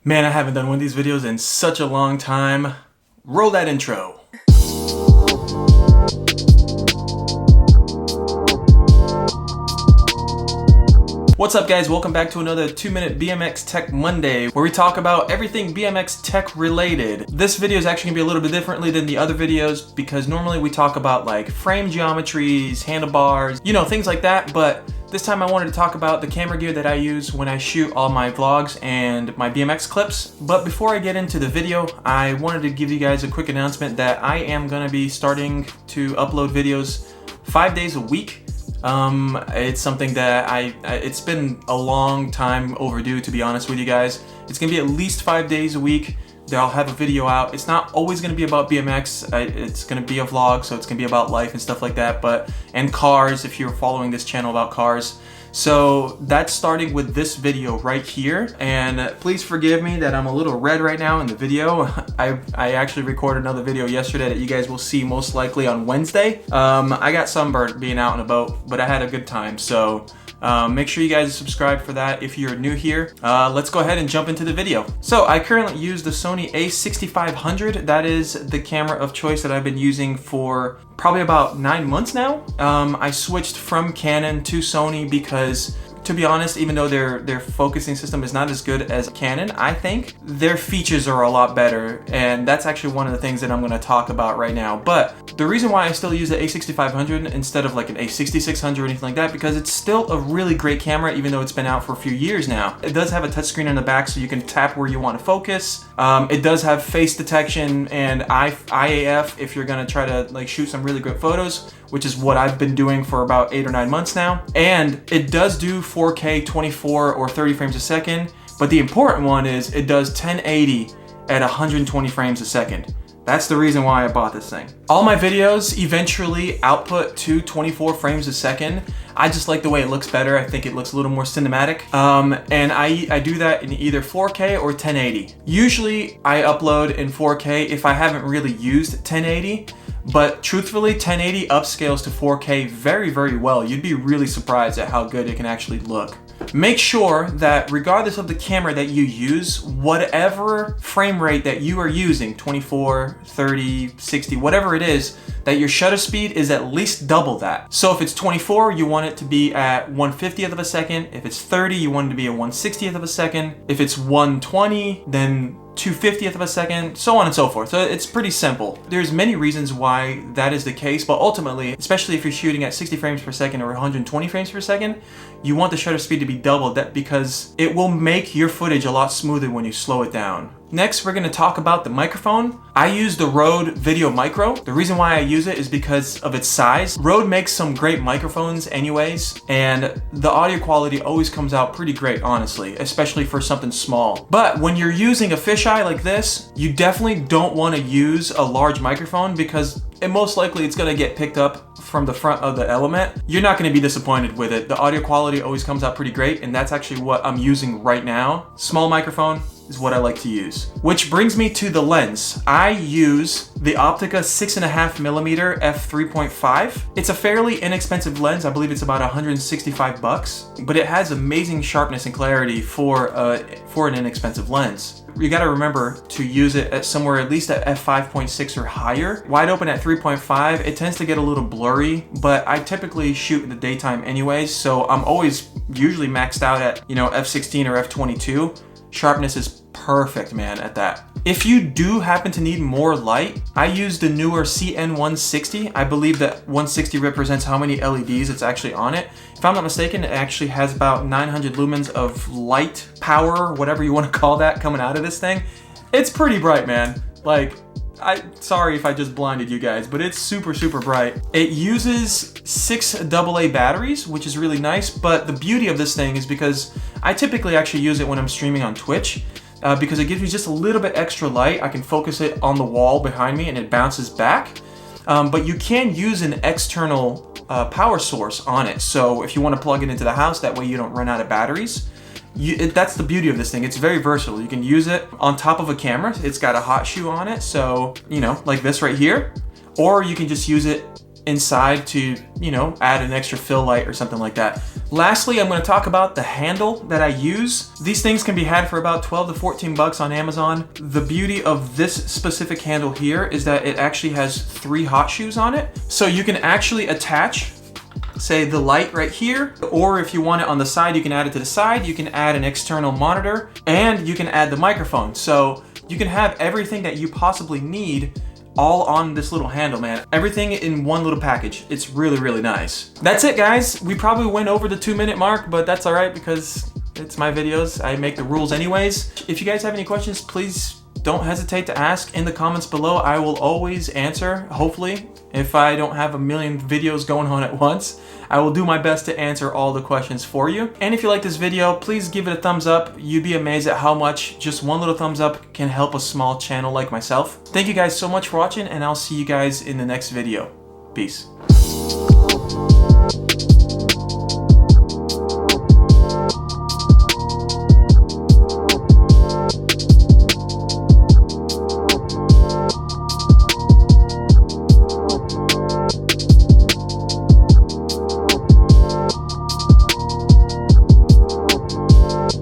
Man, I haven't done one of these videos in such a long time. Roll that intro. What's up guys, welcome back to another 2-minute BMX Tech Monday where we talk about everything BMX tech related. This video is actually gonna be a little bit differently than the other videos because normally we talk about like frame geometries, handlebars, you know, things like that, but this time I wanted to talk about the camera gear that I use when I shoot all my vlogs and my BMX clips. But before I get into the video, I wanted to give you guys a quick announcement that I am gonna be starting to upload videos 5 days a week. It's something that it's been a long time overdue, to be honest with you guys. It's gonna be at least 5 days a week that I'll have a video out. It's not always gonna be about BMX. It's gonna be a vlog, so it's gonna be about life and stuff like that, and cars if you're following this channel about cars. So that's starting with this video right here, and please forgive me that I'm a little red right now in the video. I actually recorded another video yesterday that you guys will see most likely on Wednesday. I got sunburned being out on a boat, but I had a good time, so make sure you guys subscribe for that if you're new here. Let's go ahead and jump into the video. So I currently use the Sony a6500. That is the camera of choice that I've been using for probably about 9 months now. I switched from Canon to Sony because, to be honest, even though their focusing system is not as good as Canon, I think their features are a lot better, and that's actually one of the things that I'm gonna talk about right now. But the reason why I still use the a6500 instead of like an a6600 or anything like that, because it's still a really great camera even though it's been out for a few years now. It does have a touchscreen on the back so you can tap where you want to focus. It does have face detection and IAF if you're gonna try to like shoot some really good photos, which is what I've been doing for about 8 or 9 months now. And it does do 4K 24 or 30 frames a second, but the important one is it does 1080 at 120 frames a second. That's the reason why I bought this thing. All my videos eventually output to 24 frames a second. I just like the way it looks better. I think it looks a little more cinematic. And I do that in either 4K or 1080. Usually I upload in 4K if I haven't really used 1080. But truthfully, 1080 upscales to 4K very, very well. You'd be really surprised at how good it can actually look. Make sure that regardless of the camera that you use, whatever frame rate that you are using, 24, 30, 60, whatever it is, that your shutter speed is at least double that. So if it's 24, you want it to be at 1/50th of a second. If it's 30, you want it to be at 1/60th of a second. If it's 120, then 2/50th of a second, so on and so forth. So it's pretty simple. There's many reasons why that is the case, but ultimately, especially if you're shooting at 60 frames per second or 120 frames per second, you want the shutter speed to be doubled, because it will make your footage a lot smoother when you slow it down. Next, we're gonna talk about the microphone. I use the Rode Video Micro. The reason why I use it is because of its size. Rode makes some great microphones anyways, and the audio quality always comes out pretty great, honestly, especially for something small. But when you're using a fisheye like this, you definitely don't wanna use a large microphone because most likely it's gonna get picked up from the front of the element. You're not gonna be disappointed with it. The audio quality always comes out pretty great, and that's actually what I'm using right now. Small microphone is what I like to use. Which brings me to the lens. I use the Optica 6.5mm f3.5. It's a fairly inexpensive lens. I believe it's about 165 bucks, but it has amazing sharpness and clarity for an inexpensive lens. You gotta remember to use it at somewhere at least at f5.6 or higher. Wide open at 3.5, it tends to get a little blurry, but I typically shoot in the daytime anyways, so I'm always usually maxed out at, you know, f16 or f22. Sharpness is perfect, man, at that. If you do happen to need more light, I use the newer CN160. I believe that 160 represents how many LEDs it's actually on it. If I'm not mistaken, it actually has about 900 lumens of light power, whatever you want to call that, coming out of this thing. It's pretty bright, man. Like, sorry if I just blinded you guys, but it's super, super bright. It uses 6 AA batteries, which is really nice, but the beauty of this thing is because I typically actually use it when I'm streaming on Twitch, because it gives me just a little bit extra light. I can focus it on the wall behind me and it bounces back. But you can use an external power source on it. So if you want to plug it into the house, that way you don't run out of batteries. That's the beauty of this thing. It's very versatile. You can use it on top of a camera. It's got a hot shoe on it, so, you know, like this right here. Or you can just use it inside to, you know, add an extra fill light or something like that. Lastly, I'm going to talk about the handle that I use. These things can be had for about 12 to 14 bucks on Amazon. The beauty of this specific handle here is that it actually has 3 hot shoes on it. So you can actually attach, say, the light right here, or if you want it on the side, you can add it to the side. You can add an external monitor, and you can add the microphone. So you can have everything that you possibly need all on this little handle, man. Everything in one little package. It's really, really nice. That's it, guys. We probably went over the 2-minute mark, but that's all right because it's my videos. I make the rules anyways. If you guys have any questions, please don't hesitate to ask in the comments below. I will always answer, hopefully. If I don't have a million videos going on at once, I will do my best to answer all the questions for you. And if you like this video, please give it a thumbs up. You'd be amazed at how much just one little thumbs up can help a small channel like myself. Thank you guys so much for watching, and I'll see you guys in the next video. Peace.